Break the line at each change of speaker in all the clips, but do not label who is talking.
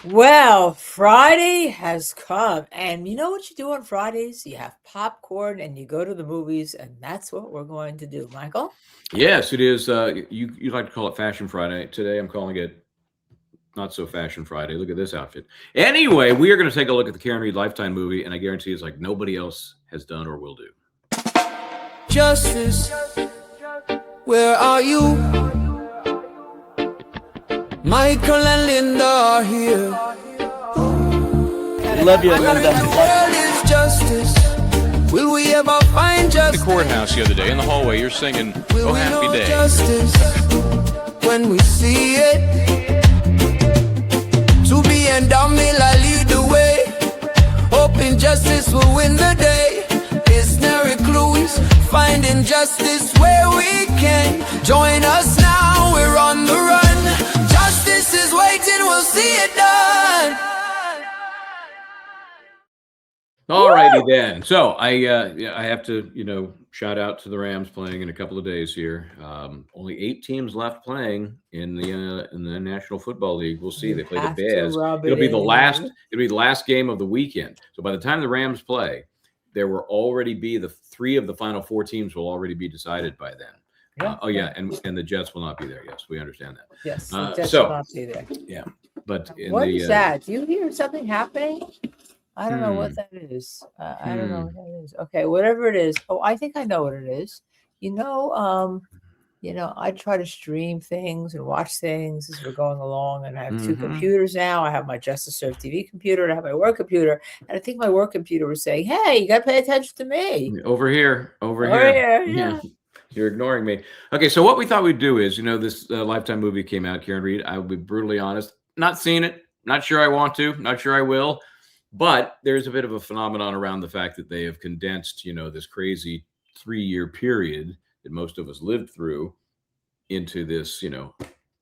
Well, Friday has come, and you know what you do on Fridays? You have popcorn and you go to the movies, and that's what we're going to do. Michael?
Yes, it is. You like to call it Fashion Friday. Today, I'm calling it not so Fashion Friday. Look at this outfit. Anyway, we are going to take a look at the Karen Reed Lifetime movie, and I guarantee it's like nobody else has done or will do.
Justice, where are you? Michel and Linda are here.
Love you, Linda.
Where is justice? Will we ever find justice?
The courthouse the other day in the hallway, you're singing
Will
"Oh
we
Happy
know
Day."
justice when we see it? To be and down may I lead the way. Hoping justice will win the day. Listener clues, finding justice where we can. Join us now, we're on the run. Justice is waiting, we'll see it done.
All righty then. So I have to shout out to the Rams playing in a couple of days here. Only 8 teams left playing in the National Football League. We'll see. They play the
have to
Bears.
rub
It'll
it
be the
in.
last. It'll be the last game of the weekend. So by the time the Rams play, there will already be the 3 of the final 4 teams will already be decided by then.
Yeah.
And the Jets will not be there. Yes, we understand that.
Yes, the Jets
so-
will not be there.
Yeah, but
What is that? Do you hear something happening? I don't know what that is. I don't know what that is. Okay, whatever it is. Oh, I think I know what it is. I try to stream things and watch things as we're going along, and I have 2 computers now. I have my Just to Serve TV computer, and I have my work computer. And I think my work computer was saying, "Hey, you got to pay attention to me."
Over here.
Yeah.
You're ignoring me. Okay, so what we thought we'd do is, this Lifetime movie came out, Karen Reed. I will be brutally honest, not seen it, not sure I want to, not sure I will, but there's a bit of a phenomenon around the fact that they have condensed, this crazy 3-year period that most of us lived through into this,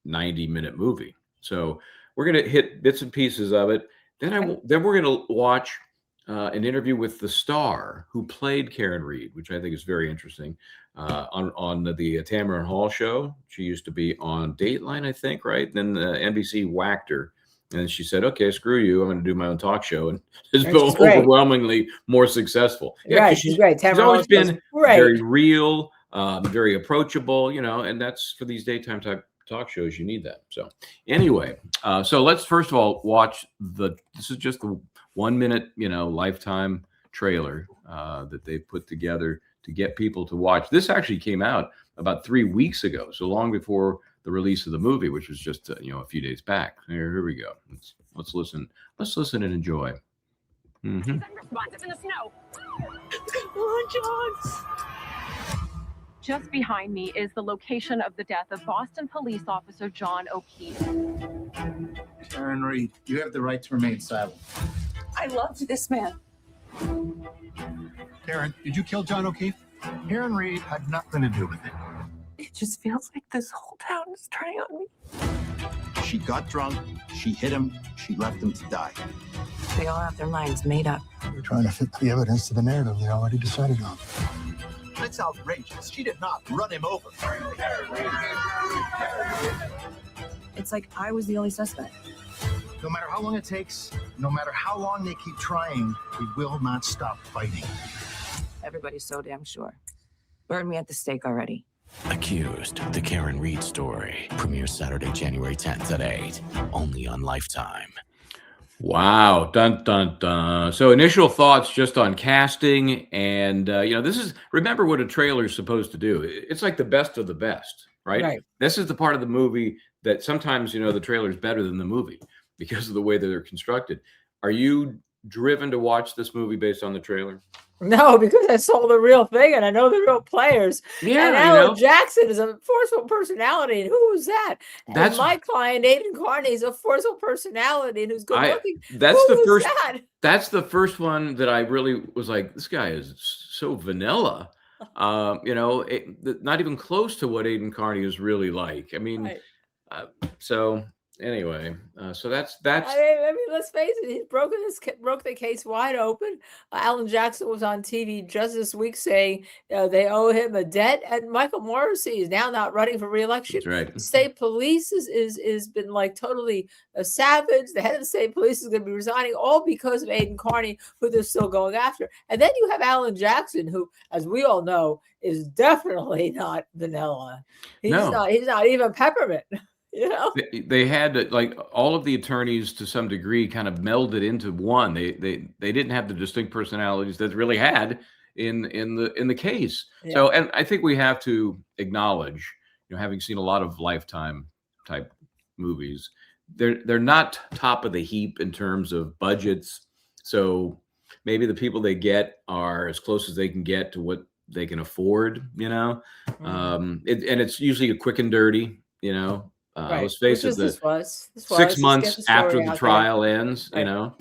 90-minute movie. So we're going to hit bits and pieces of it. Then we're going to watch an interview with the star who played Karen Reed, which I think is very interesting, on the Tamron Hall show. She used to be on Dateline, I think, right? And then NBC whacked her, and she said, "Okay, screw you. I'm going to do my own talk show," and it's been overwhelmingly more successful.
Yeah, right, she's great.
She's always been very real, very approachable, and that's for these daytime type talk shows. You need that. So anyway, so let's first of all watch this is just the 1-minute, Lifetime trailer that they put together to get people to watch. This actually came out about 3 weeks ago, so long before the release of the movie, which was just a few days back. Here we go. Let's listen. Let's listen and enjoy.
It's in the snow. Come on, John. Just behind me is the location of the death of Boston police officer John O'Keefe.
Karen Reed, you have the right to remain silent.
I loved this man.
Karen, did you kill John O'Keefe? Karen Reed had nothing to do with it.
It just feels like this whole town is turning on me.
She got drunk, she hit him, she left him to die.
They all have their minds made up.
We're trying to fit the evidence to the narrative they already decided on.
That's outrageous. She did not run him over.
It's like I was the only suspect.
No matter how long it takes, no matter how long they keep trying, we will not stop fighting.
Everybody's so damn sure. Burn me at the stake already.
Accused, the Karen Reed story. Premieres Saturday, January 10th at 8. Only on Lifetime.
Wow. Dun, dun, dun. So initial thoughts just on casting. And, this is, remember what a trailer is supposed to do. It's like the best of the best, right? This is the part of the movie that sometimes, the trailer is better than the movie because of the way that they're constructed. Are you driven to watch this movie based on the trailer?
No, because I saw the real thing and I know the real players.
Yeah,
and Alan Jackson is a forceful personality. And who was that? And my client, Aiden Carney, is a forceful personality and who's good looking.
That's the first one that I really was like, this guy is so vanilla. Not even close to what Aiden Carney is really like. I mean, so anyway, so that's.
I mean, let's face it, he's broke the case wide open. Alan Jackson was on TV just this week saying they owe him a debt, and Michael Morrissey is now not running for re-election.
That's right.
The state police is been like totally savage. The head of the state police is going to be resigning, all because of Aidan Carney, who they're still going after. And then you have Alan Jackson, who, as we all know, is definitely not vanilla. He's not even peppermint. You know,
they had like all of the attorneys to some degree kind of melded into one. They didn't have the distinct personalities that really had in the case. Yeah. So, and I think we have to acknowledge, having seen a lot of Lifetime type movies, they're not top of the heap in terms of budgets. So maybe the people they get are as close as they can get to what they can afford. And it's usually a quick and dirty.
Right.
Let's face it,
this was
6 months after the trial ends, right.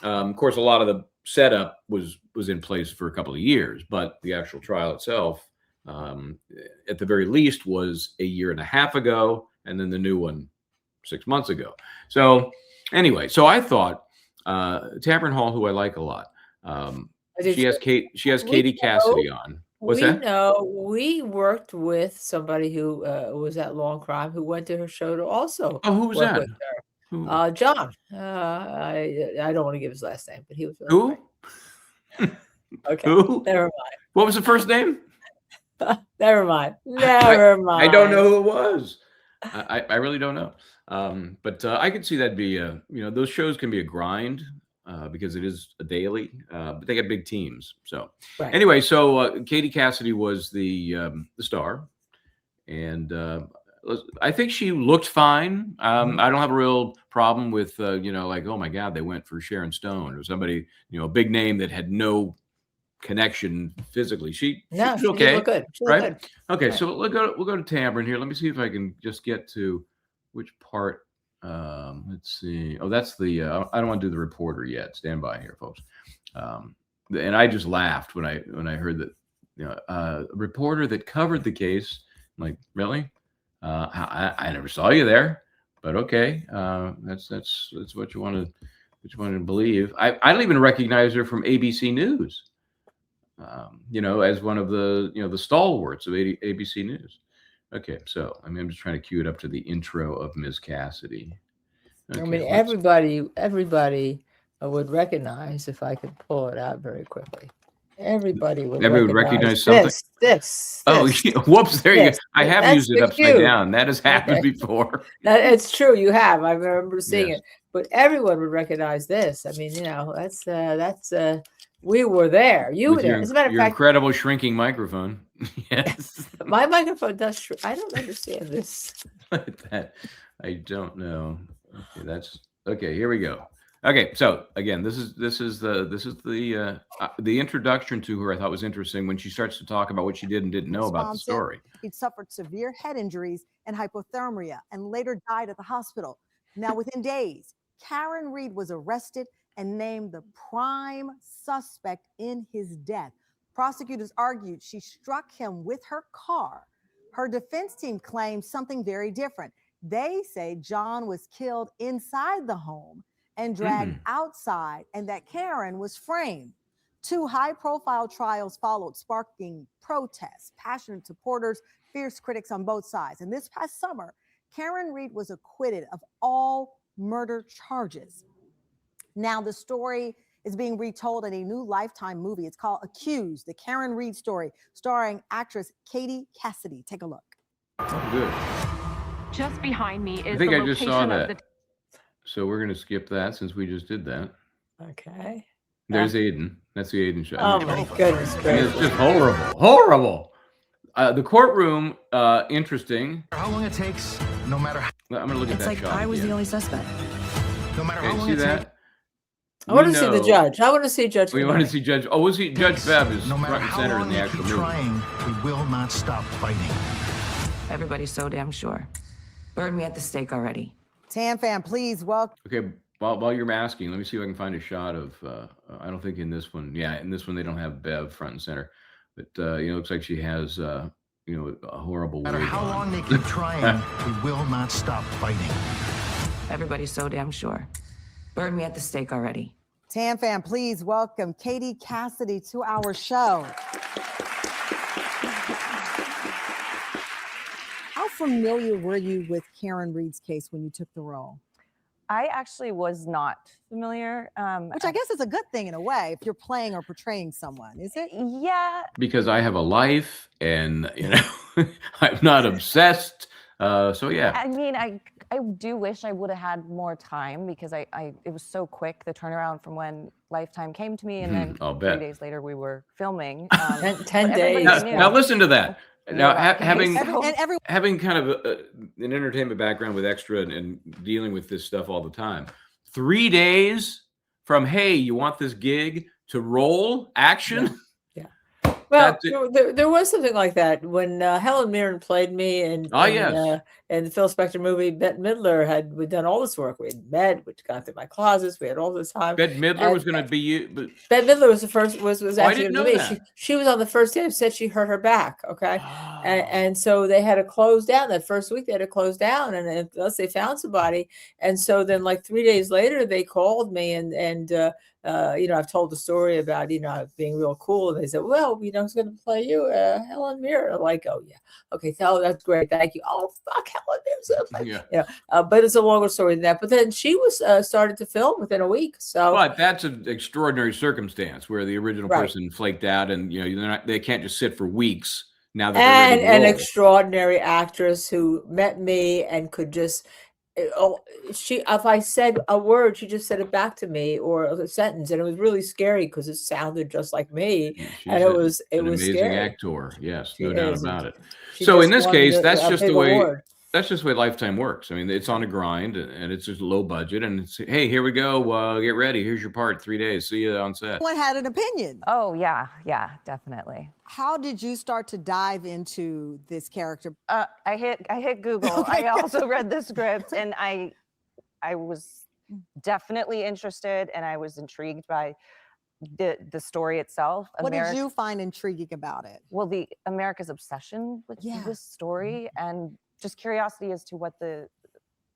Of course, a lot of the setup was in place for a couple of years, but the actual trial itself, at the very least, was a year and a half ago, and then the new one 6 months ago. So anyway, I thought Tamron Hall, who I like a lot, she has Katie Cassidy on. What's that?
We worked with somebody who was at Long Crime, who went to her show to also.
Oh, who was that?
John. I don't want to give his last name, but he was.
Who?
Okay.
Who?
Never mind.
What was the first name?
Never mind. Never mind.
I don't know who it was. I really don't know. But I could see that be those shows can be a grind. Because it is a daily, but they got big teams. So anyway, Katie Cassidy was the star, and I think she looked fine. I don't have a real problem with like, oh my God, they went for Sharon Stone or somebody, a big name that had no connection physically. She was okay,
look good.
Right?
Good.
Okay, right. So we'll go to Tamron here. Let me see if I can just get to which part. Let's see. Oh, that's the. I don't want to do the reporter yet. Stand by here, folks. And I just laughed when I heard that. A reporter that covered the case. I'm like, really? I never saw you there, but okay. That's what you want to believe. I don't even recognize her from ABC News. As one of the the stalwarts of ABC News. Okay, so I'm just trying to cue it up to the intro of Ms. Cassidy. Okay,
I mean, everybody would recognize, if I could pull it out very quickly. Everybody would recognize
something.
This.
Oh, whoops! There you go. I have used it upside down. That has happened before.
It's true. You have. I remember seeing it. But everyone would recognize this. I mean, that's. We were there. You were there. As a matter of fact,
incredible shrinking microphone. Yes.
My microphone does shrink. I don't understand this.
I don't know. Okay, that's okay. Here we go. Okay, so again, this is the introduction to her. I thought was interesting when she starts to talk about what she did and didn't know about the story.
He'd suffered severe head injuries and hypothermia, and later died at the hospital. Now, within days, Karen Reed was arrested and named the prime suspect in his death. Prosecutors argued she struck him with her car. Her defense team claims something very different. They say John was killed inside the home and dragged outside, and that Karen was framed. 2 high-profile trials followed, sparking protests, passionate supporters, fierce critics on both sides. And this past summer, Karen Reed was acquitted of all murder charges. Now, the story is being retold in a new Lifetime movie. It's called Accused, the Karen Reed story, starring actress Katie Cassidy. Take a look.
Oh, good.
Just behind me is
I think
the
I just saw
location of
that. So we're going to skip that since we just did that.
Okay.
There's Aiden. That's the Aiden show.
Oh, my goodness gracious.
It's just horrible. Horrible. The courtroom, interesting.
How long it takes, no matter how.
I'm going to look at that
It's like
shot
I was
again.
the only suspect.
No matter
Okay,
how long
see
it takes.
that?
I want to see the judge. I want to see Judge.
We want to see Judge. Oh, was he Judge Bev is
No matter
front and
how
center in
long
the
they
actual
keep
movie.
trying, we will not stop fighting.
Everybody's so damn sure. Burn me at the stake already.
Tam fam, please welcome.
Okay, while you're masking, let me see if I can find a shot of. I don't think in this one. Yeah, in this one they don't have Bev front and center, but it looks like she has a horrible.
No matter
wig
how
on.
long they keep trying, we will not stop fighting.
Everybody's so damn sure. Burn me at the stake already.
Tam fam, please welcome Katie Cassidy to our show. How familiar were you with Karen Reed's case when you took the role?
I actually was not familiar.
Which I guess is a good thing in a way if you're playing or portraying someone, is it?
Yeah.
Because I have a life and, you know, I'm not obsessed. So yeah.
I mean, I do wish I would have had more time because it was so quick, the turnaround from when Lifetime came to me, and then
I'll
3
bet.
days later we were filming.
10 days.
Now listen to that. Now, having kind of an entertainment background with extra and dealing with this stuff all the time, 3 days from, hey, you want this gig, to roll action?
Yeah. Well, there was something like that when Helen Mirren played me in the Phil Spector movie. Bette Midler we'd done all this work. We had met, we'd gone through my closets, we had all this time.
Bette Midler was going to be you. But...
Bette Midler was the first. Was actually
going to
be. She was on the first day. Said she hurt her back. Okay, and so they had to close down that first week. They had to close down, and unless they found somebody. And so then, like 3 days later, they called me and you know, I've told the story about, you know, being real cool. And they said, well, you know, who's going to play you? Helen Mirren. I'm like, oh, yeah. Okay, that's great. Thank you. Oh, fuck, Helen Mirren's going to play.
Yeah.
You know, but it's a longer story than that. But then she was started to film within a week. So,
but that's an extraordinary circumstance where the original person flaked out and, you know, they can't just sit for weeks now that they're ready to
an
roll.
extraordinary actress who met me and could just, if I said a word, she just said it back to me, or a sentence, and it was really scary because it sounded just like me, and it was
amazing
scary.
Actor, yes, no doubt about it.
She
so
just
in this
won
case, that's just the way.
award.
That's just the way Lifetime works. I mean, it's on a grind and it's just low budget. And it's, hey, here we go. Get ready. Here's your part. 3 days. See you on set.
One had an opinion.
Oh yeah, definitely.
How did you start to dive into this character?
I hit Google.
Okay.
I also read the script, and I was definitely interested, and I was intrigued by the story itself.
What did you find intriguing about it?
Well, the America's obsession with this story, and just curiosity as to what the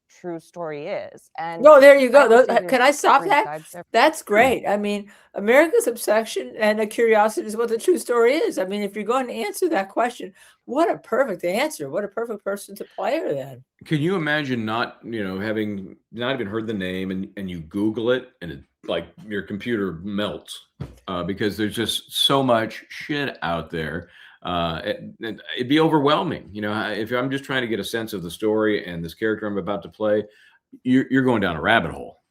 true story is. And
there you go. Can I stop that? That's great. I mean, America's obsession and a curiosity is what the true story is. I mean, if you're going to answer that question, what a perfect answer. What a perfect person to play her then.
Can you imagine having not even heard the name and you Google it and it, like, your computer melts because there's just so much shit out there. It'd be overwhelming, if I'm just trying to get a sense of the story and this character I'm about to play. You're going down a rabbit hole.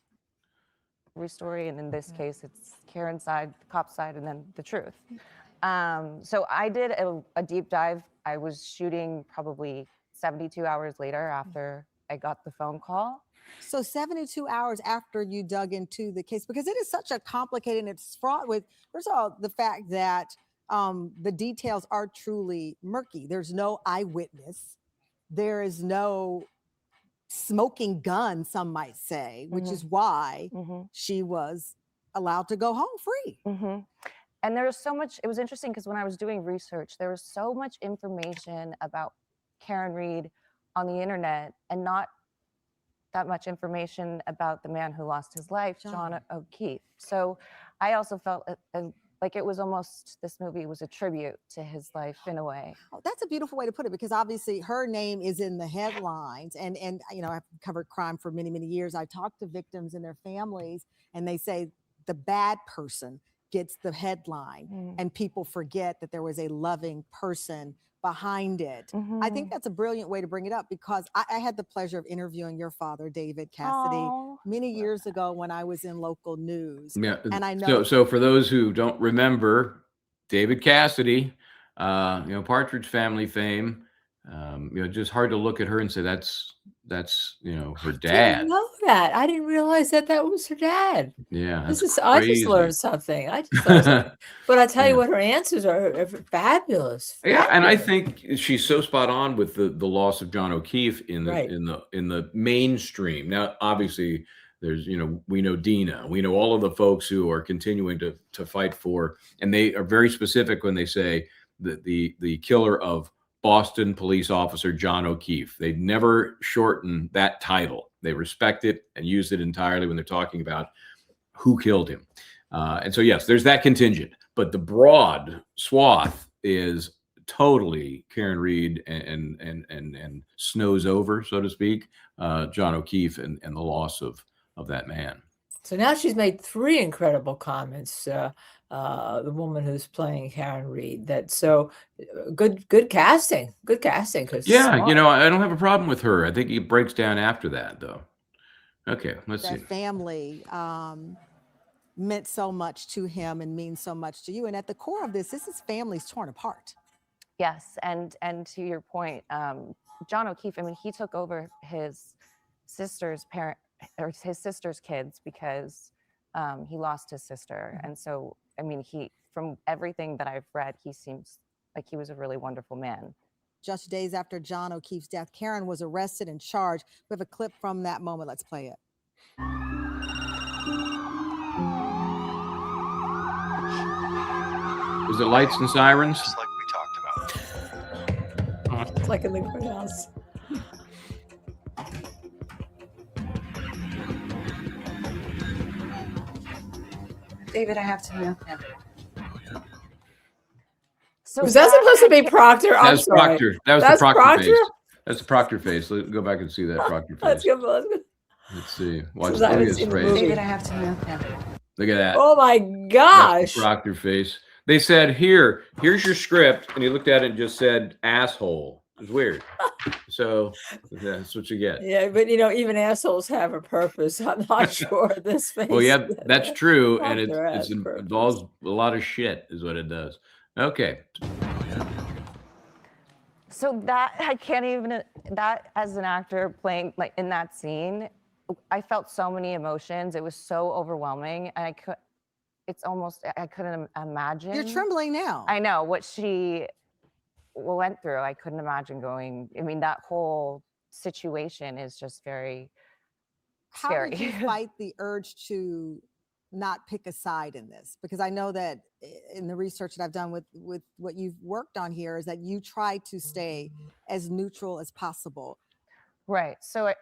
Story, and in this case, it's Karen's side, the cop side, and then the truth. So I did a deep dive. I was shooting probably 72 hours later after I got the phone call.
So 72 hours after you dug into the case, because it is such a complicated, and it's fraught with, first of all, the fact that the details are truly murky. There's no eyewitness. There is no smoking gun, some might say, which is why she was allowed to go home free.
And there was so much, it was interesting because when I was doing research, there was so much information about Karen Reed on the internet and not that much information about the man who lost his life, John O'Keefe. So I also felt like it was almost, this movie was a tribute to his life in a way.
Oh, that's a beautiful way to put it, because obviously her name is in the headlines, and I've covered crime for many, many years. I talk to victims and their families, and they say the bad person gets the headline and people forget that there was a loving person behind it. I think that's a brilliant way to bring it up, because I had the pleasure of interviewing your father, David Cassidy, many years ago when I was in local news.
Yeah.
And I know.
So for those who don't remember, David Cassidy, Partridge Family fame, just hard to look at her and say that's her dad.
I didn't know that. I didn't realize that was her dad.
Yeah,
I just learned something. But I tell you what, her answers are fabulous.
Yeah, and I think she's so spot on with the loss of John O'Keefe in the mainstream. Now, obviously, there's we know Dina, we know all of the folks who are continuing to fight for, and they are very specific when they say that the killer of Boston police officer John O'Keefe. They never shorten that title. They respect it and use it entirely when they're talking about who killed him. And so, yes, there's that contingent, but the broad swath is totally Karen Reed and snows over, so to speak, John O'Keefe and the loss of that man.
So now she's made 3 incredible comments. The woman who's playing Karen Reed. That so good casting. Good casting.
Yeah,
smart.
you know, I don't have a problem with her. I think it breaks down after that, though. Okay, let's see.
That family meant so much to him and means so much to you. And at the core of this is families torn apart.
Yes, and to your point, John O'Keefe, I mean, he took over his sister's kids because he lost his sister. And so, I mean, from everything that I've read, he seems like he was a really wonderful man.
Just days after John O'Keefe's death, Karen was arrested and charged. We have a clip from that moment. Let's play it.
Was it Lights and Sirens?
Just like we talked about.
It's like in the courthouse.
David, I have to hang up now.
So
Was that supposed to be Proctor?
That
I'm
was
sorry.
Proctor. That was
That's
the Proctor,
Proctor?
face. That's the Proctor face. Let's go back and see that Proctor face.
Let's go.
Let's see. Watch
Since I
look at
haven't
his
seen the
face.
movie.
David, I have to hang up now.
Look at that.
Oh my
That's
gosh.
the Proctor face. They said, here's your script. And he looked at it and just said, asshole. It was weird. So that's what you get.
Yeah, but you know, even assholes have a purpose. I'm not sure this face.
Well, yeah, that's true. And
Proctor
it
has purpose.
involves a lot of shit is what it does. Okay.
So that I can't even, that as an actor playing like in that scene, I felt so many emotions. It was so overwhelming. And I couldn't imagine.
You're trembling now.
I know what she went through. I couldn't imagine going, I mean, that whole situation is just very scary.
How did you fight the urge to not pick a side in this? Because I know that in the research that I've done with what you've worked on here is that you try to stay as neutral as possible.
Right. So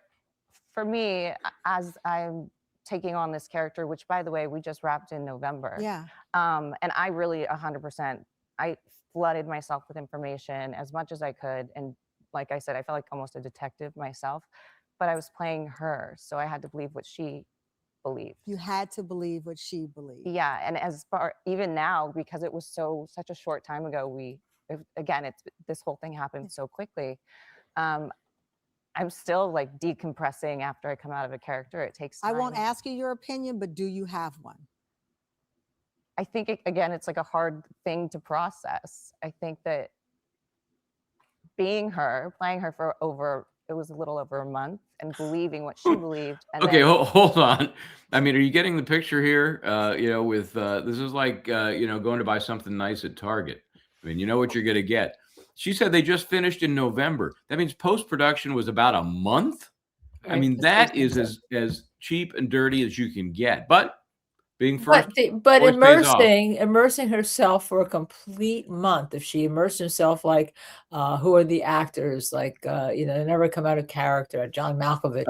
for me, as I'm taking on this character, which by the way, we just wrapped in November.
Yeah.
And I really 100%, I flooded myself with information as much as I could. And like I said, I felt like almost a detective myself, but I was playing her. So I had to believe what she believed.
You had to believe what she believed.
Yeah. And as far, even now, because it was such a short time ago, this whole thing happened so quickly. I'm still like decompressing after I come out of a character. It takes time.
I won't ask you your opinion, but do you have one?
I think, it's like a hard thing to process. I think that being her, playing her for it was a little over a month and believing what she believed. And
Okay, hold on. I mean, are you getting the picture here? With this is like, going to buy something nice at Target. I mean, you know what you're going to get. She said they just finished in November. That means post-production was about a month.
Right.
I mean, that is as cheap and dirty as you can get. But being first,
but
always pays off.
immersing herself for a complete month. If she immersed herself, like who are the actors? Like they never come out of character. John Malkovich.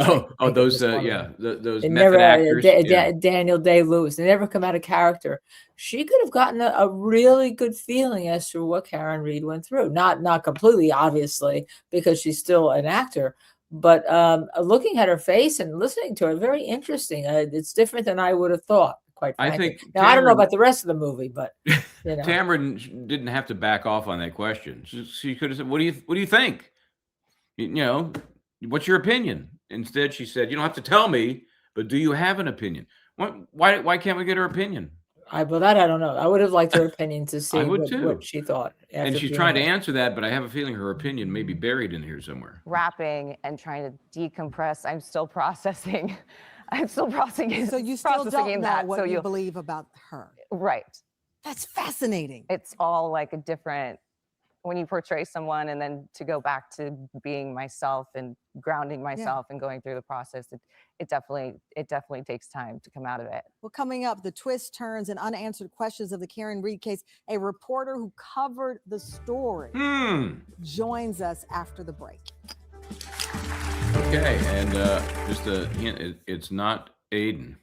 Those
they
method
never,
actors.
Daniel Day-Lewis. They never come out of character. She could have gotten a really good feeling as to what Karen Reed went through. Not completely, obviously, because she's still an actor. But looking at her face and listening to her, very interesting. It's different than I would have thought. Quite frankly.
I think
now I don't know about the rest of the movie, but
Tamron didn't have to back off on that question. She could have said, "What do you think? What's your opinion?" Instead, she said, "You don't have to tell me, but do you have an opinion? Why can't we get her opinion?"
Well, that I don't know. I would have liked her opinion to see
what
she thought.
And she's trying to answer that, but I have a feeling her opinion may be buried in here somewhere.
Rapping and trying to decompress. I'm still processing. So
you still don't know what you believe about her.
Right.
That's fascinating.
It's all like a different when you portray someone and then to go back to being myself and grounding myself and going through the process, it definitely takes time to come out of it.
Well, coming up, the twists, turns, and unanswered questions of the Karen Read case. A reporter who covered the story joins us after the break.
Okay, and just a hint, it's not Aiden.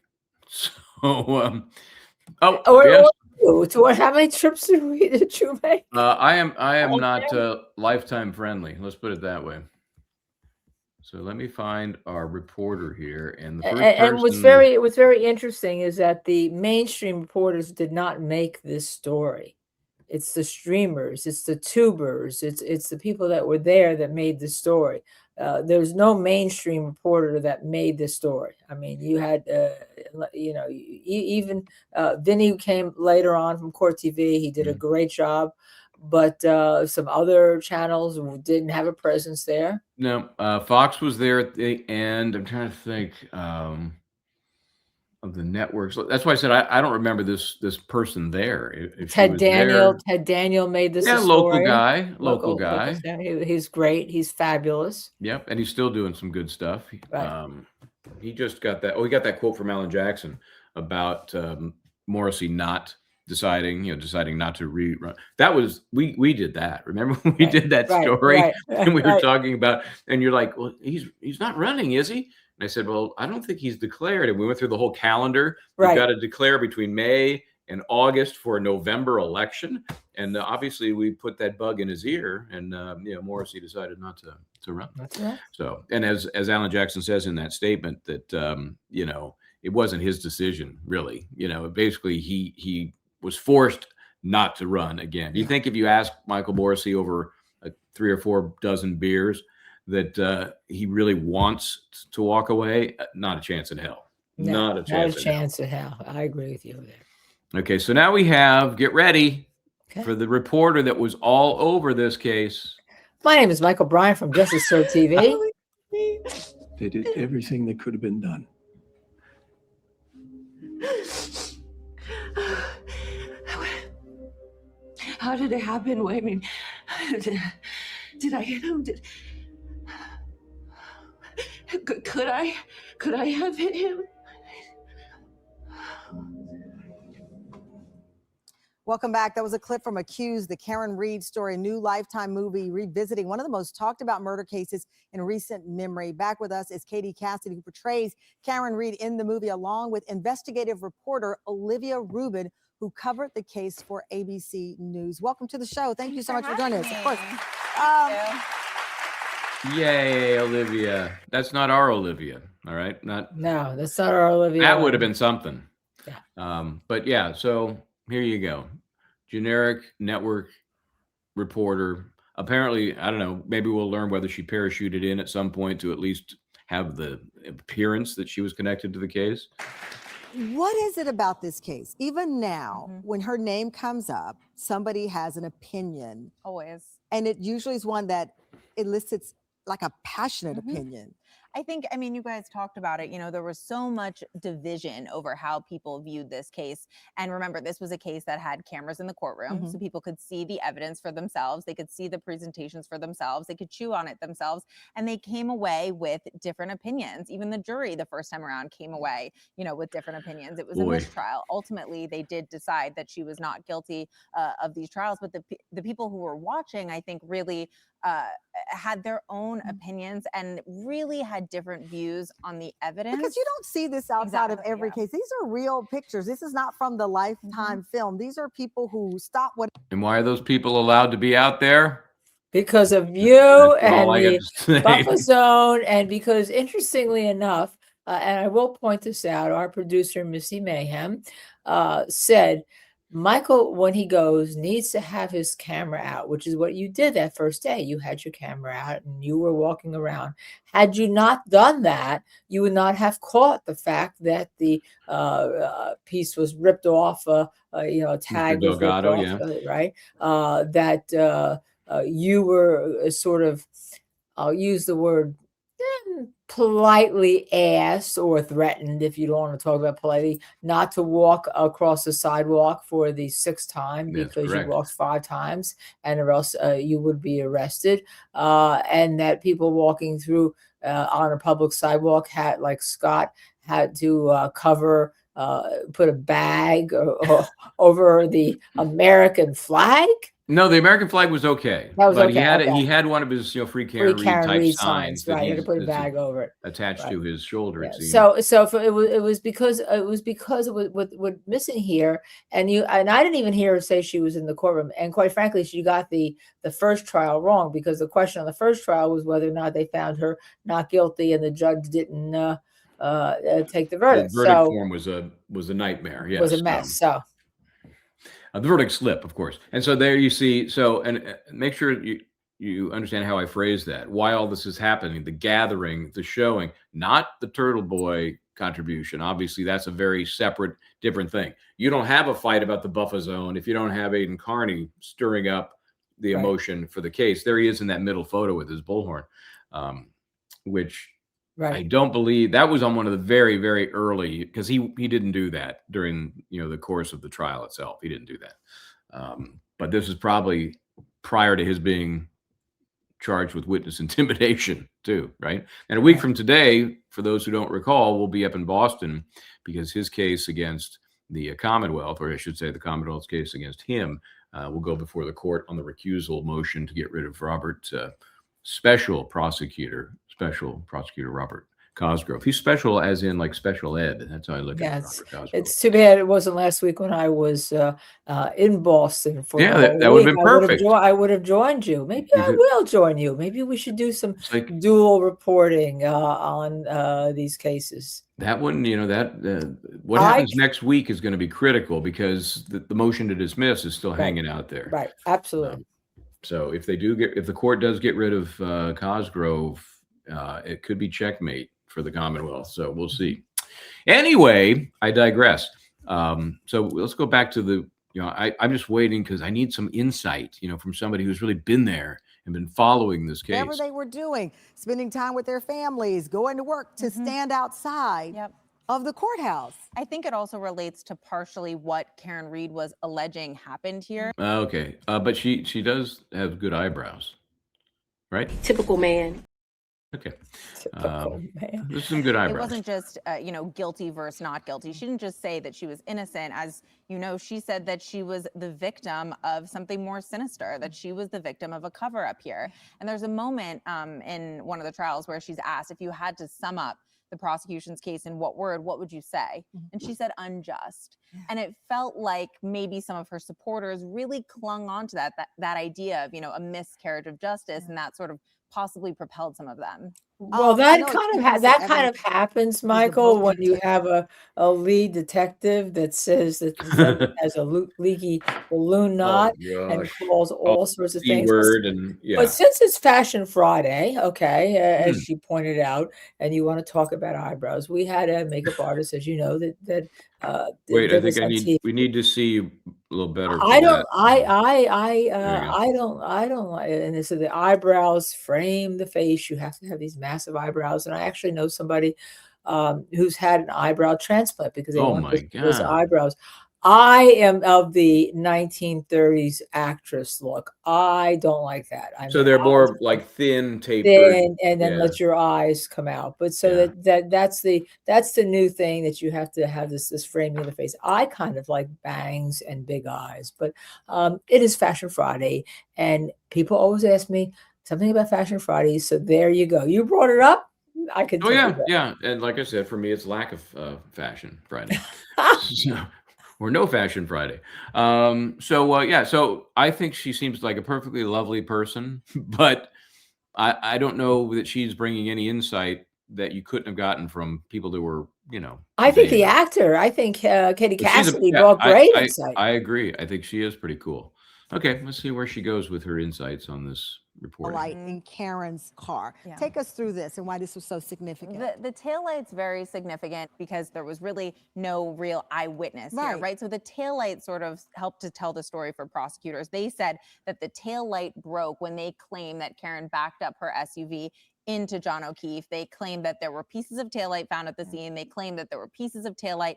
So,
How many trips did you make?
I am not lifetime friendly. Let's put it that way. So let me find our reporter here, and the first
and
person.
what's very interesting is that the mainstream reporters did not make this story. It's the streamers, it's the tubers, it's the people that were there that made the story. There's no mainstream reporter that made the story. I mean, you had, even Vinny, who came later on from Court TV, he did a great job, but some other channels didn't have a presence there.
No, Fox was there at the end. I'm trying to think of the networks. That's why I said I don't remember this person there. If
Ted Daniel made this.
Yeah, local guy.
He's great. He's fabulous.
Yep, and he's still doing some good stuff.
Right.
He just got that. Oh, he got that quote from Alan Jackson about Morrissey not deciding not to rerun. That was we did that. Remember when we did that story and we were talking about, and you're like, well, he's not running, is he? And I said, well, I don't think he's declared. And we went through the whole calendar. We've got to declare between May and August for a November election. And obviously we put that bug in his ear, and Morrissey decided not to run.
That's right.
So, and as Alan Jackson says in that statement that it wasn't his decision, really. Basically he was forced not to run again. Do you think if you ask Michael Morrissey over 3 or 4 dozen beers that he really wants to walk away? Not a chance in hell.
No, not a chance in hell. I agree with you there.
Okay, so now we have, get ready for the reporter that was all over this case.
My name is Michael Bryant from JSTV.
They did everything that could have been done.
How did it happen? I mean, did I hit him? Could I have hit him?
Welcome back. That was a clip from Accused, the Karen Read story, new Lifetime movie revisiting one of the most talked about murder cases in recent memory. Back with us is Katie Cassidy, who portrays Karen Read in the movie, along with investigative reporter Olivia Rubin, who covered the case for ABC News. Welcome to the show. Thank you so much for joining us. Of course.
Yay, Olivia. That's not our Olivia. All right.
No, that's not our Olivia.
That would have been something.
Yeah.
But yeah, so here you go. Generic network reporter. Apparently, I don't know, maybe we'll learn whether she parachuted in at some point to at least have the appearance that she was connected to the case.
What is it about this case? Even now, when her name comes up, somebody has an opinion.
Always.
And it usually is one that elicits like a passionate opinion.
I think, I mean, you guys talked about it, there was so much division over how people viewed this case. And remember, this was a case that had cameras in the courtroom, so people could see the evidence for themselves. They could see the presentations for themselves. They could chew on it themselves. And they came away with different opinions. Even the jury, the first time around, came away, with different opinions. It was a mistrial. Ultimately, they did decide that she was not guilty of these trials. But the people who were watching, I think, really had their own opinions and really had different views on the evidence.
Because you don't see this outside of every case. These are real pictures. This is not from the Lifetime film. These are people who stop what.
And why are those people allowed to be out there?
Because of you and the buffer zone, and because, interestingly enough, and I will point this out, our producer, Missy Mayhem, said, Michael, when he goes, needs to have his camera out, which is what you did that first day. You had your camera out and you were walking around. Had you not done that, you would not have caught the fact that the piece was ripped off, a tag was ripped off, right? That you were sort of, I'll use the word, politely asked or threatened, if you don't want to talk about politely, not to walk across the sidewalk for the 6th time
That's
because you
correct.
walked 5 times, and or else you would be arrested. And that people walking through on a public sidewalk had, like Scott, had to cover, put a bag over the American flag.
No, the American flag was okay.
That was
But
okay, okay.
he had one of his, free
Free
Karen Reed
Karen
type
Reed
signs
signs,
that
right? You had to
he's
put a
that's
bag over it.
attached
Right.
to his shoulder.
Yeah.
It seems.
So it was because it was what missing here, and I didn't even hear her say she was in the courtroom. And quite frankly, she got the first trial wrong, because the question on the first trial was whether or not they found her not guilty, and the judge didn't take the
The
verdict.
verdict
So
form was a nightmare.
was a
Yes.
mess. So
The verdict slip, of course. And so there you see. So, and make sure you understand how I phrase that. Why all this is happening? The gathering, the showing, not the Turtle Boy contribution. Obviously, that's a very separate, different thing. You don't have a fight about the buffer zone if you don't have Aiden Carney stirring up the
Right.
emotion for the case. There he is in that middle photo with his bullhorn, which
right.
I don't believe that was on one of the very, very early, because he didn't do that during the course of the trial itself. He didn't do that. But this is probably prior to his being charged with witness intimidation too, right? And a week from today, for those who don't recall, we'll be up in Boston because his case against the Commonwealth, or I should say the Commonwealth's case against him, will go before the court on the recusal motion to get rid of special prosecutor Robert Cosgrove. He's special as in like special ed. That's how I look at Robert Cosgrove.
It's too bad it wasn't last week when I was in Boston for
Yeah,
the whole
that would have
week.
been perfect.
I would have joined you. Maybe I will join you. Maybe we should do some dual reporting on these cases.
That one, what happens next week is going to be critical, because the motion to dismiss is still hanging out there.
Right, absolutely.
So if the court does get rid of Cosgrove, it could be checkmate for the Commonwealth. So we'll see. Anyway, I digress. So let's go back to I'm just waiting because I need some insight, from somebody who's really been there and been following this case.
Whatever they were doing, spending time with their families, going to work, to stand outside of the courthouse.
I think it also relates to partially what Karen Reed was alleging happened here.
Okay. But she does have good eyebrows, right?
Typical man.
Okay.
Typical man.
There's some good eyebrows.
It wasn't just, guilty versus not guilty. She didn't just say that she was innocent. As you know, she said that she was the victim of something more sinister, that she was the victim of a cover up here. And there's a moment in one of the trials where she's asked, if you had to sum up the prosecution's case in what word, what would you say? And she said unjust. And it felt like maybe some of her supporters really clung on to that idea of, a miscarriage of justice, and that sort of possibly propelled some of them.
Well, that kind of happens, Michael, when you have a lead detective that says that the defendant has a leaky balloon knot and calls all sorts of things. But since it's Fashion Friday, okay, as she pointed out, and you want to talk about eyebrows, we had a makeup artist, as you know, that
wait, I think we need to see you a little better.
I don't like it. And so the eyebrows frame the face. You have to have these massive eyebrows. And I actually know somebody who's had an eyebrow transplant because they want those eyebrows. I am of the 1930s actress look. I don't like that.
So they're more like thin, tapered,
and then let your eyes come out. But so that's the new thing, that you have to have this framing of the face. I kind of like bangs and big eyes, but it is Fashion Friday, and people always ask me something about Fashion Friday. So there you go. You brought it up. I could.
Oh yeah. And like I said, for me, it's lack of Fashion Friday. Or no Fashion Friday. So I think she seems like a perfectly lovely person, but I don't know that she's bringing any insight that you couldn't have gotten from people that were,
I think the actor, Katie Cassidy brought great insight.
I agree. I think she is pretty cool. Okay, let's see where she goes with her insights on this reporting.
Light in Karen's car. Take us through this and why this was so significant.
The taillight's very significant because there was really no real eyewitness here, right? So the taillight sort of helped to tell the story for prosecutors. They said that the taillight broke when they claimed that Karen backed up her SUV into John O'Keefe. They claimed that there were pieces of taillight found at the scene. They claimed that there were pieces of taillight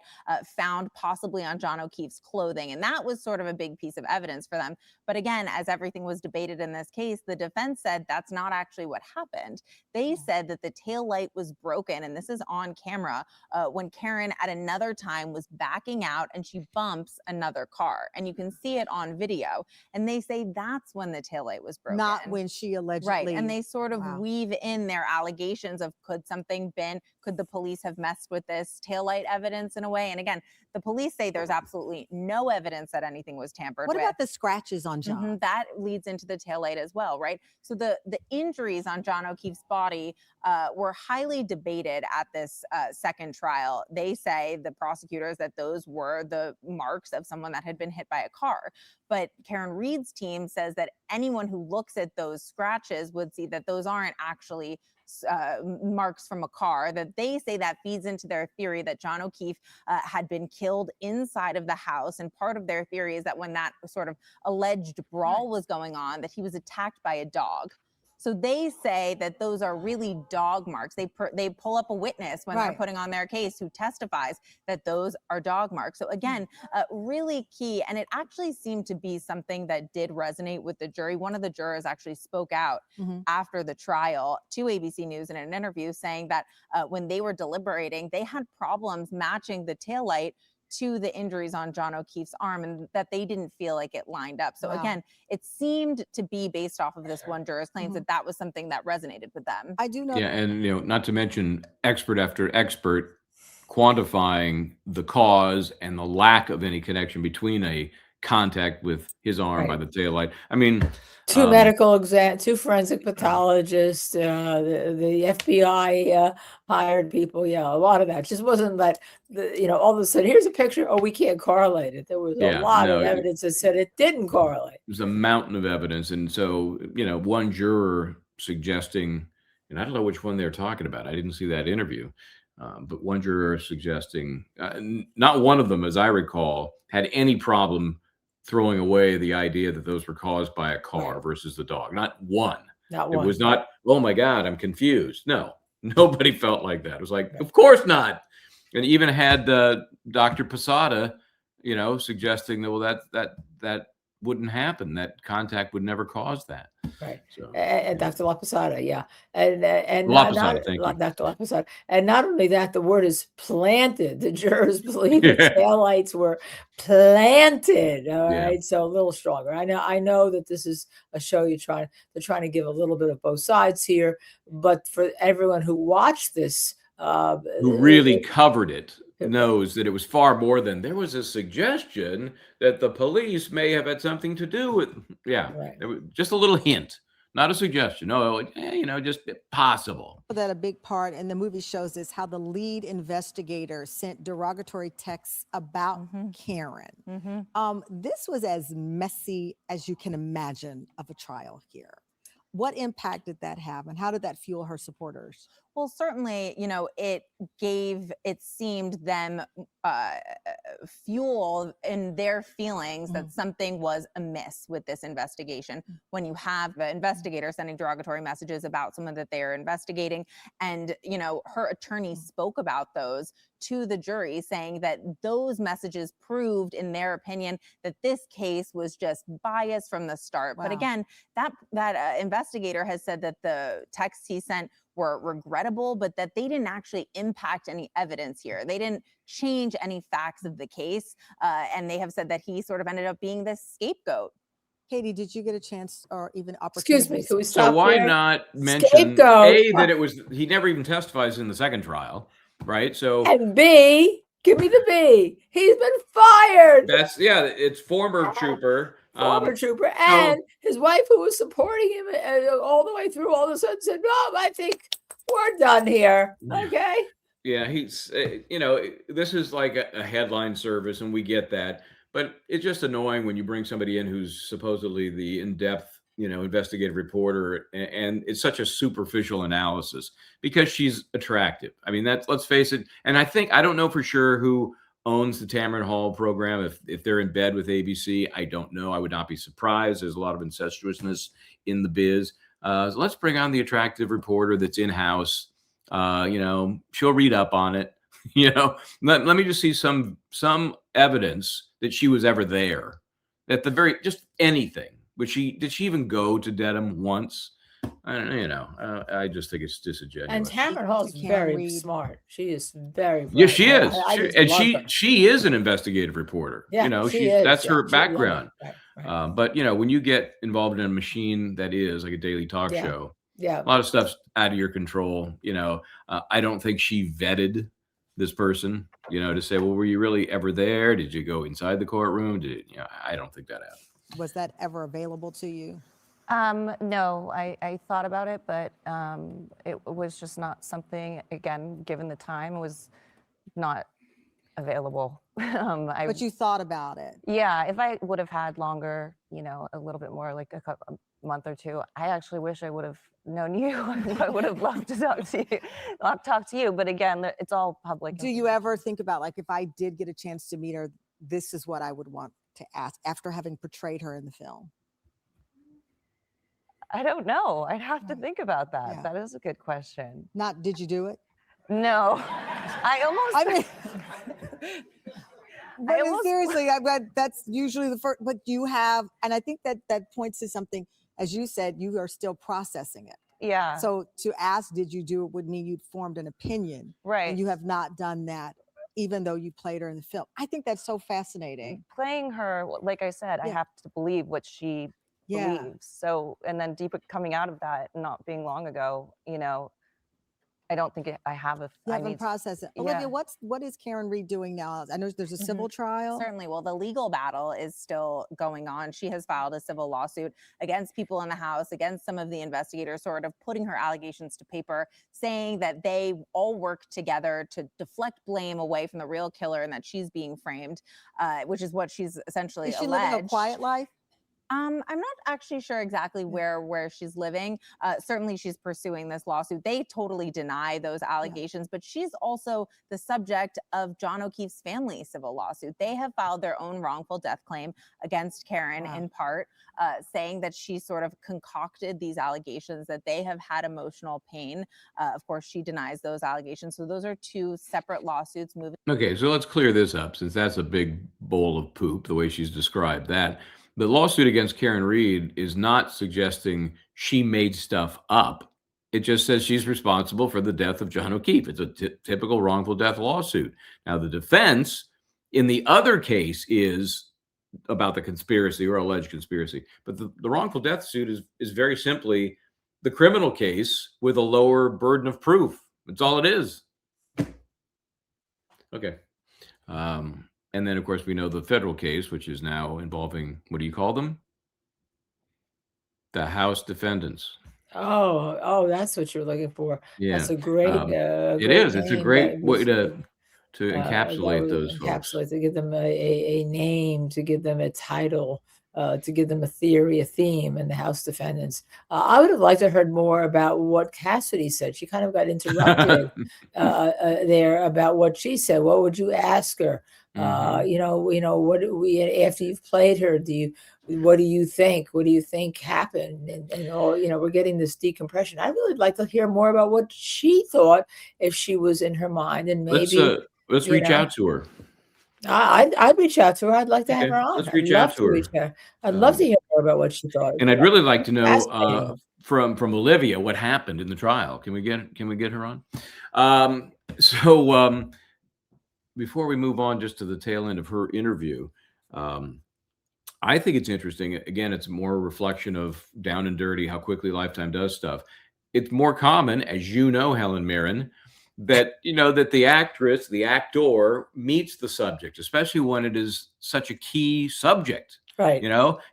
found possibly on John O'Keefe's clothing. And that was sort of a big piece of evidence for them. But again, as everything was debated in this case, the defense said that's not actually what happened. They said that the taillight was broken, and this is on camera, when Karen at another time was backing out and she bumps another car. And you can see it on video. And they say that's when the taillight was broken.
Not when she allegedly.
Right. And they sort of weave in their allegations of could the police have messed with this taillight evidence in a way? And again, the police say there's absolutely no evidence that anything was tampered with.
What about the scratches on John?
That leads into the taillight as well, right? So the injuries on John O'Keefe's body were highly debated at this second trial. They say, the prosecutors, that those were the marks of someone that had been hit by a car. But Karen Reed's team says that anyone who looks at those scratches would see that those aren't actually marks from a car, that they say that feeds into their theory that John O'Keefe had been killed inside of the house. And part of their theory is that when that sort of alleged brawl was going on, that he was attacked by a dog. So they say that those are really dog marks. They pull up a witness when they're putting on their case who testifies that those are dog marks. So again, really key. And it actually seemed to be something that did resonate with the jury. One of the jurors actually spoke out after the trial to ABC News in an interview, saying that when they were deliberating, they had problems matching the taillight to the injuries on John O'Keefe's arm, and that they didn't feel like it lined up. So again, it seemed to be based off of this one juror's claims that was something that resonated with them.
I do know.
Yeah, and not to mention expert after expert quantifying the cause and the lack of any connection between a contact with his arm by the taillight. I mean,
two two forensic pathologists, the FBI hired people. Yeah, a lot of that just wasn't that. All of a sudden, here's a picture. Oh, we can't correlate it. There was a lot of evidence that said it didn't correlate.
There's a mountain of evidence, and so one juror suggesting, and I don't know which one they're talking about. I didn't see that interview, but one juror suggesting, not one of them, as I recall, had any problem throwing away the idea that those were caused by a car versus the dog. Not one.
Not one.
It was not, oh my God, I'm confused. No, nobody felt like that. It was like, of course not. And even had Dr. Posada, suggesting that, well, that wouldn't happen. That contact would never cause that.
Right.
So,
and Dr. La Posada, and
Dr.
La Posada, and not only that, the word is planted. The jurors believe the taillights were planted. All right, so a little stronger. I know that this is a show they're trying to give a little bit of both sides here, but for everyone who watched this,
who really covered it, knows that it was far more than there was a suggestion that the police may have had something to do with. There was just a little hint, not a suggestion. No, just possible.
That a big part, and the movie shows this, how the lead investigator sent derogatory texts about Karen. This was as messy as you can imagine of a trial here. What impact did that have, and how did that fuel her supporters?
Well, certainly, it seemed them fuel in their feelings that something was amiss with this investigation. When you have the investigator sending derogatory messages about someone that they are investigating, and, her attorney spoke about those to the jury, saying that those messages proved, in their opinion, that this case was just biased from the start. But again, that investigator has said that the texts he sent were regrettable, but that they didn't actually impact any evidence here. They didn't change any facts of the case. And they have said that he sort of ended up being the scapegoat.
Katie, did you get a chance or even opportunity?
Excuse me, can we stop?
So why not mention that it was, he never even testifies in the second trial, right? So,
and B, give me the B. He's been fired.
That's it's former trooper.
Trooper, and his wife, who was supporting him all the way through, all of a sudden said, "No, I think we're done here." Okay.
Yeah, he's, this is like a headline service, and we get that, but it's just annoying when you bring somebody in who's supposedly the in-depth, investigative reporter, and it's such a superficial analysis because she's attractive. I mean, let's face it. And I don't know for sure who owns the Tamron Hall program. If they're in bed with ABC, I don't know. I would not be surprised. There's a lot of incestuousness in the biz. So let's bring on the attractive reporter that's in-house. She'll read up on it. Let me just see some evidence that she was ever there. At the very, just anything. Did she even go to Dedham once? I don't know. I just think it's disingenuous.
And Tamron Hall's very smart. She is very bright.
Yeah, she is.
I just love her.
She is an investigative reporter.
Yeah, she is.
That's her
She-
background.
right.
But when you get involved in a machine that is like a daily talk show,
Yeah.
a lot of stuff's out of your control. I don't think she vetted this person, to say, well, were you really ever there? Did you go inside the courtroom? I don't think that happened.
Was that ever available to you?
No, I thought about it, but it was just not something, again, given the time, it was not available.
But you thought about it.
Yeah, if I would have had longer, a little bit more, like a month or two, I actually wish I would have known you. I would have loved to talk to you. But again, it's all public.
Do you ever think about, like, if I did get a chance to meet her, this is what I would want to ask after having portrayed her in the film?
I don't know. I'd have to think about that. Yeah. That is a good question.
Not, did you do it?
No.
Seriously, that's usually the first, but you have, and I think that points to something, as you said, you are still processing it.
Yeah.
So to ask, did you do it, would mean you'd formed an opinion.
Right.
And you have not done that, even though you played her in the film. I think that's so fascinating.
Playing her, like I said, I have to believe what she believes. So, and then coming out of that, not being long ago, I don't think I have a.
You haven't processed it. Olivia, what is Karen Reed doing now? I know there's a civil trial.
Certainly. Well, the legal battle is still going on. She has filed a civil lawsuit against people in the house, against some of the investigators, sort of putting her allegations to paper, saying that they all worked together to deflect blame away from the real killer and that she's being framed, which is what she's essentially
alleged. Is she
alleged.
living a quiet life?
I'm not actually sure exactly where she's living. Certainly she's pursuing this lawsuit. They totally deny those allegations, but she's also the subject of John O'Keefe's family civil lawsuit. They have filed their own wrongful death claim against Karen in part, saying that she sort of concocted these allegations, that they have had emotional pain. Of course, she denies those allegations. So those are two separate lawsuits moving.
Okay, so let's clear this up, since that's a big bowl of poop, the way she's described that. The lawsuit against Karen Reed is not suggesting she made stuff up. It just says she's responsible for the death of John O'Keefe. It's a typical wrongful death lawsuit. Now, the defense in the other case is about the conspiracy or alleged conspiracy. But the wrongful death suit is very simply the criminal case with a lower burden of proof. That's all it is. Okay. And then, of course, we know the federal case, which is now involving, what do you call them? The House defendants.
Oh, that's what you're looking for.
Yeah.
That's a great.
It is. It's a great way to encapsulate those folks.
To give them a name, to give them a title, to give them a theory, a theme, and the House defendants. I would have liked to have heard more about what Cassidy said. She kind of got interrupted there about what she said. What would you ask her? What do we, after you've played her, what do you think? What do you think happened? And all, we're getting this decompression. I'd really like to hear more about what she thought if she was in her mind, and maybe
let's reach out to her.
I'd reach out to her. I'd like to have her on.
Let's reach out to her.
I'd love to hear more about what she thought.
And I'd really like to know from Olivia what happened in the trial. Can we get her on? Before we move on just to the tail end of her interview, I think it's interesting. Again, it's more a reflection of down and dirty, how quickly Lifetime does stuff. It's more common, as you know, Helen Mirren, that that the actress, the actor, meets the subject, especially when it is such a key subject.
Right.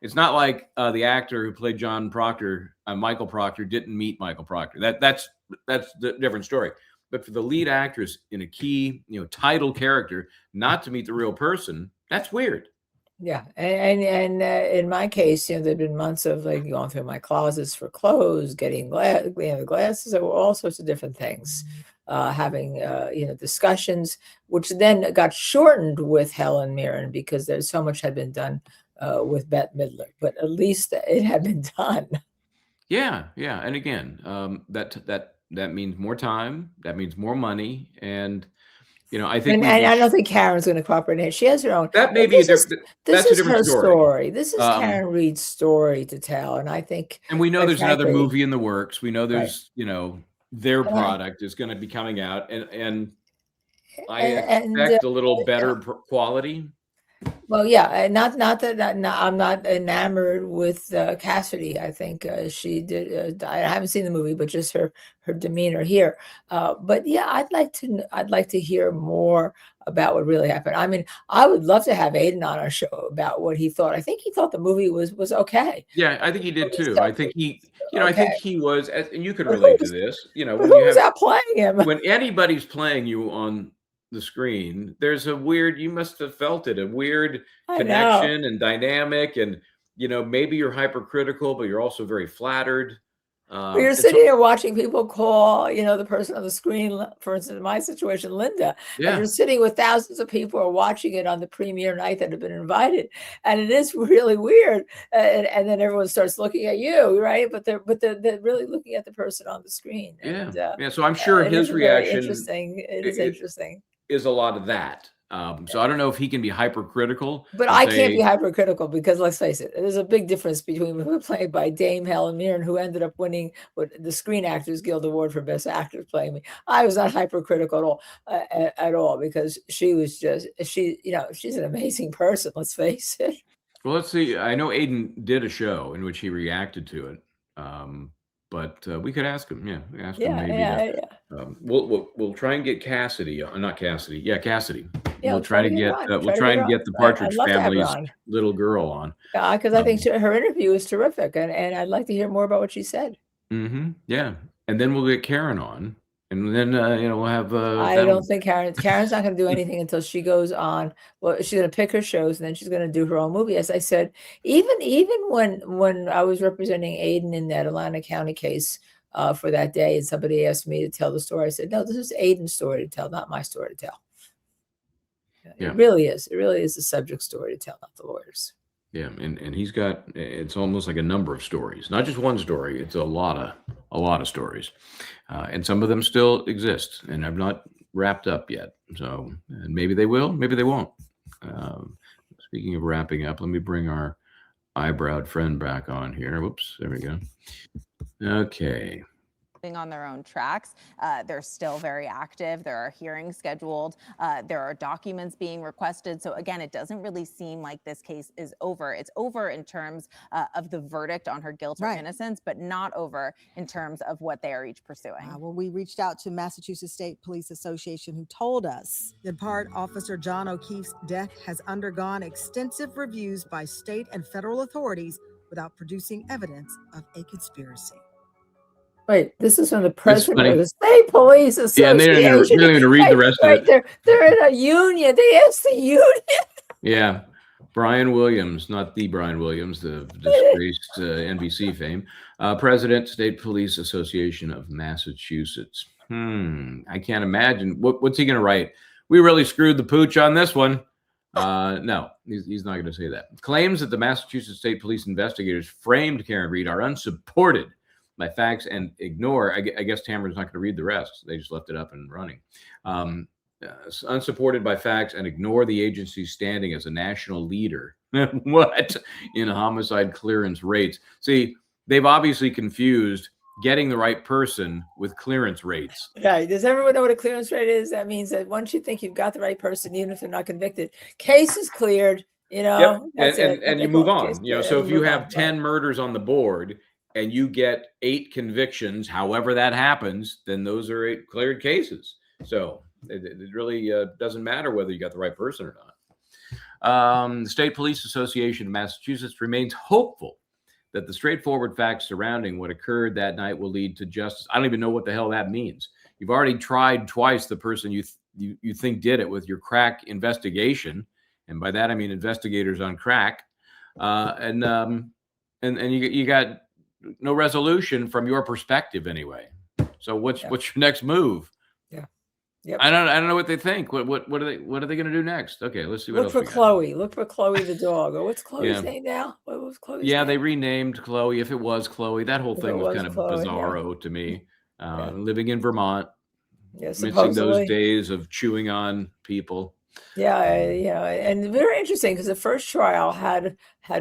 It's not like the actor who played John Proctor, Michael Proctor, didn't meet Michael Proctor. That's the different story. But for the lead actress in a key, title character, not to meet the real person, that's weird.
Yeah, and in my case, there've been months of like going through my closets for clothes, getting the glasses, all sorts of different things, having discussions, which then got shortened with Helen Mirren because there's so much had been done with Bette Midler, but at least it had been done.
Yeah, yeah. And again, that means more time. That means more money. And I think
And I don't think Karen's going to cooperate in it. She has her own.
that may be
This
that's a
is
different
her
story.
story. This is Karen Reed's story to tell, and I think.
And we know
quite
there's another
frankly,
movie in the works. We know
right.
there's their
And
product is going to be coming out, and I
and
expect a little better quality.
Well, yeah, and not that I'm not enamored with Cassidy. I think she did. I haven't seen the movie, but just her demeanor here. But yeah, I'd like to hear more about what really happened. I mean, I would love to have Aiden on our show about what he thought. I think he thought the movie was okay.
Yeah, I think he did too. I think he,
okay.
I think he was, and you could
But
relate to this. When
who
you
was
have
out playing him?
when anybody's playing you on the screen, there's a weird, you must have felt it, a weird connection and dynamic, and maybe you're hypercritical, but you're also very flattered.
You're sitting here watching people call, the person on the screen, for instance, in my situation, Linda, and you're sitting with thousands of people who are watching it on the premiere night that have been invited. And it is really weird. And then everyone starts looking at you, right? But they're really looking at the person on the screen. And,
yeah. So I'm sure his reaction
interesting. It is interesting.
Is a lot of that. So I don't know if he can be hypercritical.
But I can't be hypercritical because let's face it, there's a big difference between who played by Dame Helen Mirren, who ended up winning the Screen Actors Guild Award for Best Actor playing me. I was not hypercritical at all because she was she's an amazing person. Let's face it.
Well, let's see. I know Aiden did a show in which he reacted to it. But we could ask him. Yeah, ask him maybe. We'll try and get Cassidy. Not Cassidy. Yeah, Cassidy.
Yeah,
we'll try to get the Partridge Family's little girl on.
Yeah, because I think her interview is terrific, and I'd like to hear more about what she said.
Yeah, and then we'll get Karen on, and then we'll have.
I don't think Karen's not going to do anything until she goes on. Well, she's going to pick her shows, and then she's going to do her own movie. As I said, even when I was representing Aiden in that Atlanta County case for that day, and somebody asked me to tell the story, I said, no, this is Aiden's story to tell, not my story to tell.
Yeah.
It really is. It really is the subject's story to tell, not the lawyer's.
Yeah, and he's got, it's almost like a number of stories, not just one story. It's a lot of stories, and some of them still exist and have not wrapped up yet. So, and maybe they will, maybe they won't. Speaking of wrapping up, let me bring our eyebrowed friend back on here. Whoops, there we go. Okay.
On their own tracks. They're still very active. There are hearings scheduled. There are documents being requested. So again, it doesn't really seem like this case is over. It's over in terms of the verdict on her guilt or innocence, but not over in terms of what they are each pursuing.
Well, we reached out to Massachusetts State Police Association, who told us in part Officer John O'Keefe's death has undergone extensive reviews by state and federal authorities without producing evidence of a conspiracy.
Wait, this is from the president of the State Police Association.
Yeah, and they don't even read the rest of it.
They're in a union. They asked the union.
Yeah, Brian Williams, not the Brian Williams, the disgraced NBC fame, President, State Police Association of Massachusetts. I can't imagine. What's he going to write? We really screwed the pooch on this one. No, he's not going to say that. Claims that the Massachusetts State Police investigators framed Karen Reed are unsupported by facts and ignore. I guess Tamara's not going to read the rest. They just left it up and running. Unsupported by facts and ignore the agency's standing as a national leader. What? In homicide clearance rates. See, they've obviously confused getting the right person with clearance rates.
Yeah. Does everyone know what a clearance rate is? That means that once you think you've got the right person, even if they're not convicted, case is cleared,
Yep. And you move on. So if you have 10 murders on the board, and you get 8 convictions, however that happens, then those are 8 cleared cases. So it really doesn't matter whether you got the right person or not. The State Police Association of Massachusetts remains hopeful that the straightforward facts surrounding what occurred that night will lead to justice. I don't even know what the hell that means. You've already tried twice the person you think did it with your crack investigation. And by that, I mean investigators on crack. And you got no resolution from your perspective anyway. So what's your next move?
Yeah. Yep.
I don't know what they think. What are they going to do next? Okay, let's see what
Look
else
for
we got.
Chloe. Look for Chloe the dog. Or what's Chloe's
Yeah.
name now? What was Chloe's
Yeah,
name?
they renamed Chloe. If it was Chloe, that whole
If
thing
it
was
was
kind of
Chloe, yeah.
bizarro to me.
Yeah.
Living in Vermont,
Yeah,
missing those
supposedly.
days of chewing on people.
Yeah, and very interesting because the first trial had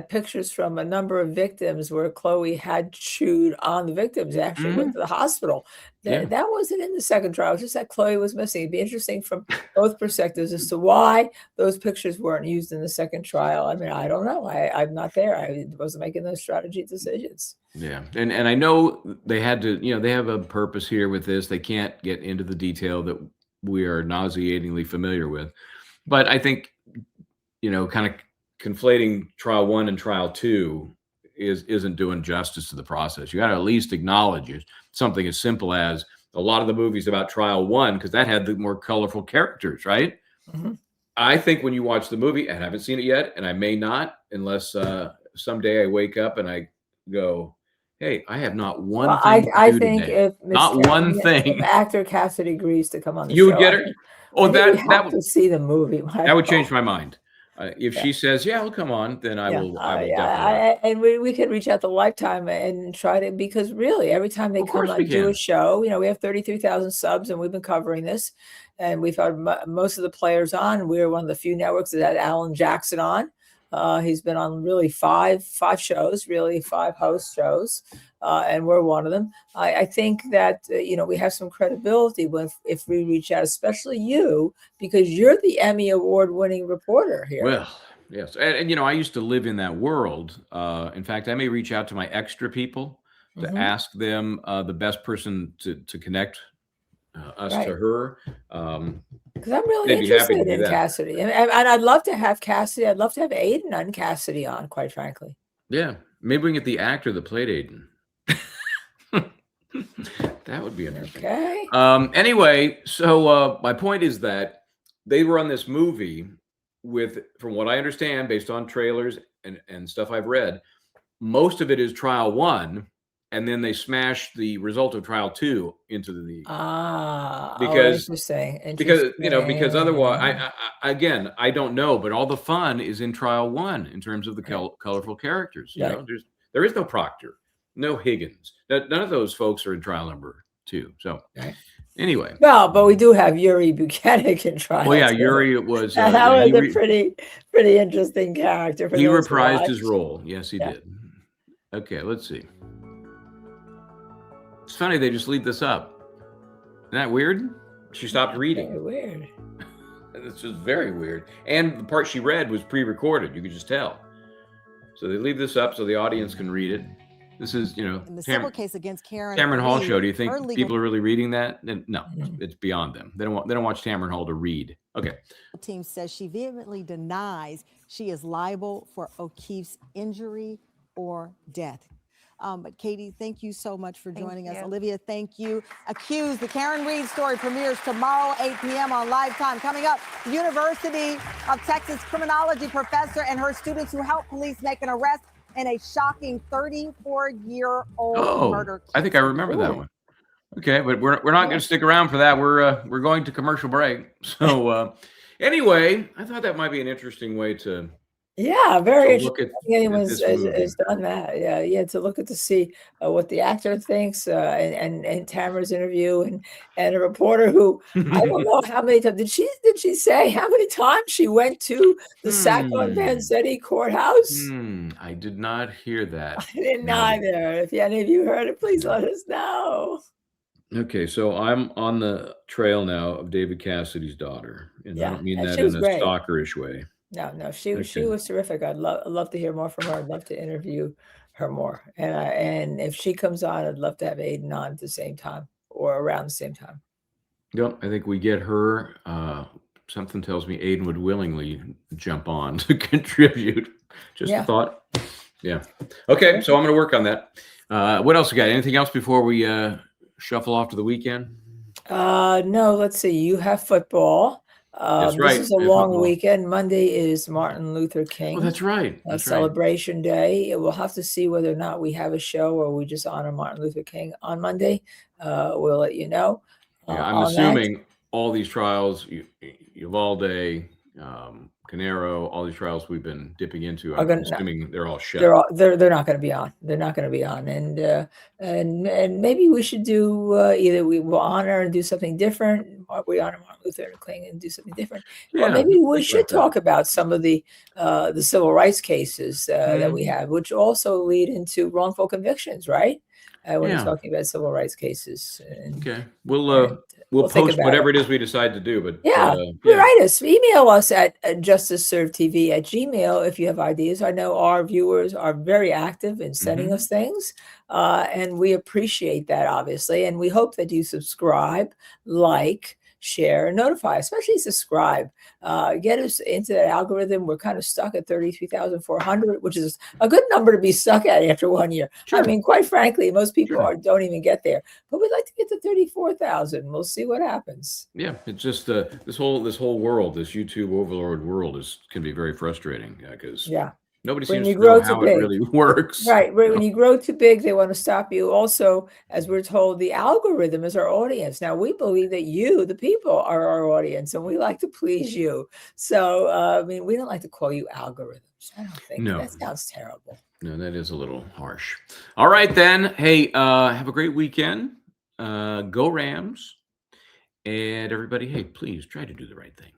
pictures from a number of victims where Chloe had chewed on the victims. Actually went to the hospital.
Yeah.
That wasn't in the second trial. It was just that Chloe was missing. It'd be interesting from both perspectives as to why those pictures weren't used in the second trial. I mean, I don't know. I'm not there. I wasn't making those strategy decisions.
Yeah, and I know they had to, they have a purpose here with this. They can't get into the detail that we are nauseatingly familiar with. But I think, kind of conflating trial 1 and trial 2 isn't doing justice to the process. You got to at least acknowledge something as simple as a lot of the movies about trial 1, because that had the more colorful characters, right?
Mm-hmm.
I think when you watch the movie, I haven't seen it yet, and I may not, unless someday I wake up and I go, hey, I have not one
Well,
thing
I
to do
think
today.
if
Not one thing.
if actor Cassidy agrees to come on the
You
show,
would get
I
her?
think-
Oh,
I think we
that
have to see the movie.
That would change my mind. If she says, "Yeah, we'll come on," then I will definitely.
And we could reach out to Lifetime and try to, because really every time they
Of
come
course we
on do a
can.
show, we have 33,000 subs and we've been covering this, and we've had most of the players on. We're one of the few networks that had Alan Jackson on. He's been on really five shows, really 5 host shows, and we're one of them. I think that we have some credibility if we reach out, especially you, because you're the Emmy Award-winning reporter here.
Well, yes, and I used to live in that world. In fact, I may reach out to my extra people to ask them the best person to connect us to her.
Because I'm really
they'd be happy to
interested
do
in
that.
Cassidy, and I'd love to have Cassidy. I'd love to have Aiden and Cassidy on, quite frankly.
Yeah, maybe we can get the actor that played Aiden. That would be interesting.
Okay.
Anyway, so my point is that they were on this movie with, from what I understand, based on trailers and stuff I've read, most of it is trial 1, and then they smash the result of trial 2 into the because
interesting.
because otherwise, I don't know, but all the fun is in trial 1 in terms of the colorful characters. There is no Proctor, no Higgins. None of those folks are in trial number 2. So anyway,
well, but we do have Yuri Buchanan in trial.
Well, yeah, Yuri was
that was a pretty interesting character.
He reprised his role. Yes, he did. Okay, let's see. It's funny they just leave this up. Isn't that weird? She stopped reading.
Very weird.
It's just very weird. And the part she read was pre-recorded. You could just tell. So they leave this up so the audience can read it. This is,
in the civil case against
Tamron Hall show. Do you think people are really reading that? No, it's beyond them. They don't watch Tamron Hall to read. Okay.
The team says she vehemently denies she is liable for O'Keefe's injury or death. But Katie, thank you so much for joining us. Olivia, thank you. Accused, the Karen Reed story premieres tomorrow, 8 p.m. on Lifetime. Coming up, the University of Texas criminology professor and her students who helped police make an arrest in a shocking 34-year-old murder case.
I think I remember that one. Okay, but we're not going to stick around for that. We're going to commercial break. So anyway, I thought that might be an interesting way to
very
look
interesting.
at
Anyone
this
has
movie.
done that. To look at to see what the actor thinks, and Tamara's interview, and a reporter who I don't know how many times did she say how many times she went to the Sacco and Vanzetti courthouse?
I did not hear that.
I didn't either. If any of you heard it, please let us know.
Okay, so I'm on the trail now of David Cassidy's daughter, and I don't mean
and
that
she was
in a
great.
stalkerish way.
No, she was terrific. I'd love to hear more from her. I'd love to interview her more. And if she comes on, I'd love to have Aiden on at the same time or around the same time.
Yep, I think we get her. Something tells me Aiden would willingly jump on to contribute. Just a thought. Yeah. Okay, so I'm going to work on that. What else we got? Anything else before we shuffle off to the weekend?
No, let's see. You have football.
That's right.
This is a long weekend. Monday is Martin Luther King.
Oh, that's right. That's
celebration day. We'll have to see whether or not we have a show or we just honor Martin Luther King on Monday. We'll let you know.
I'm assuming all these trials, Uvalde, Canero, all these trials we've been dipping into, I'm assuming they're all shut.
They're not going to be on. They're not going to be on, and maybe we should do either we will honor and do something different, or we honor Martin Luther King and do something different, or maybe we should talk about some of the civil rights cases that we have, which also lead into wrongful convictions, right? When you're talking about civil rights cases.
Okay, we'll post whatever it is we decide to do, but
write us, email us at justiceservedtv@gmail if you have ideas. I know our viewers are very active in sending us things, and we appreciate that, obviously, and we hope that you subscribe, like, share, and notify, especially subscribe. Get us into that algorithm. We're kind of stuck at 33,400, which is a good number to be stuck at after 1 year. I mean, quite frankly, most people don't even get there, but we'd like to get to 34,000. We'll see what happens.
Yeah, it's just this whole world, this YouTube overlord world can be very frustrating because nobody seems to know how it really works.
Right. When you grow too big, they want to stop you. Also, as we're told, the algorithm is our audience. Now, we believe that you, the people, are our audience, and we like to please you. So, I mean, we don't like to call you algorithms. I don't think that sounds terrible.
No, that is a little harsh. All right, then. Hey, have a great weekend. Go Rams. And everybody, hey, please try to do the right thing.